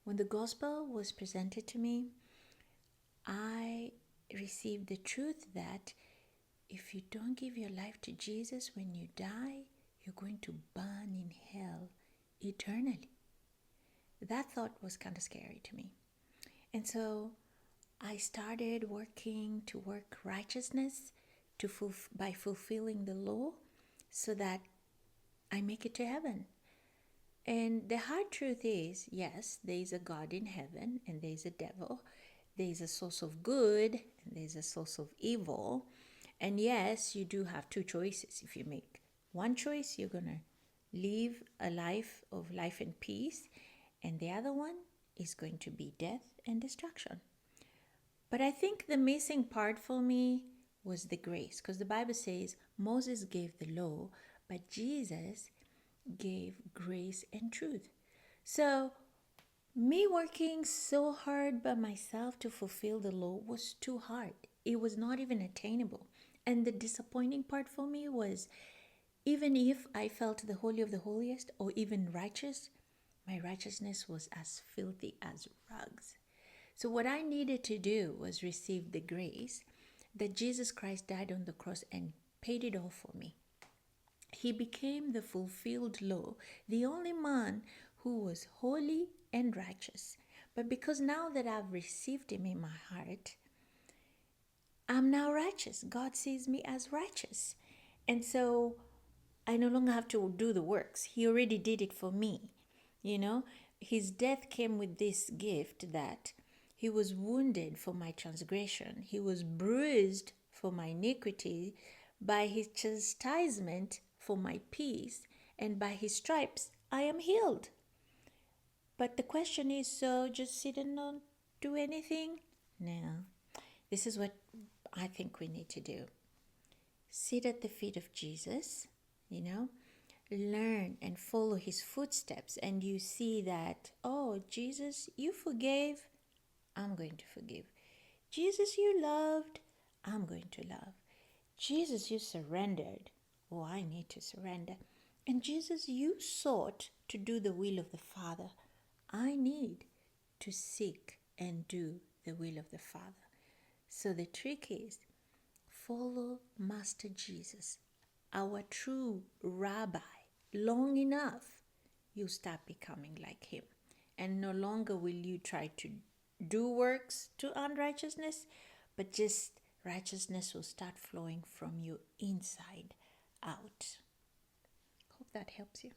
When the gospel was presented to me, I received the truth that if you don't give your life to Jesus when you die, you're going to burn in hell eternally. That thought was kind of scary to me. And so I started working to work righteousness by fulfilling the law so that I make it to heaven. And the hard truth is, yes, there is a God in heaven and there is a devil. There is a source of good and there is a source of evil. And yes, you do have two choices. If you make one choice, you're going to live a life of life and peace. And the other one is going to be death and destruction. But I think the missing part for me was the grace. Because the Bible says Moses gave the law, but Jesus gave grace and truth. So me working so hard by myself to fulfill the law was too hard. It was not even attainable. And the disappointing part for me was, even if I felt the holy of the holiest or even righteous, my righteousness was as filthy as rags. So what I needed to do was receive the grace that Jesus Christ died on the cross and paid it all for me. He became the fulfilled law, the only man who was holy and righteous. But because now that I've received him in my heart, I'm now righteous. God sees me as righteous. And so I no longer have to do the works. He already did it for me. You know, his death came with this gift that he was wounded for my transgression. He was bruised for my iniquity. By his chastisement for my peace, and by his stripes I am healed. But the question is, so just sit and not do anything? No. This is what I think we need to do. Sit at the feet of Jesus, learn and follow his footsteps, and you see that, oh, Jesus, you forgave, I'm going to forgive. Jesus, you loved, I'm going to love. Jesus, you surrendered. Oh, I need to surrender. And Jesus, you sought to do the will of the Father. I need to seek and do the will of the Father. So the trick is, follow Master Jesus, our true rabbi, long enough, you start becoming like him. And no longer will you try to do works to earn righteousness, but just righteousness will start flowing from you inside out. Hope that helps you.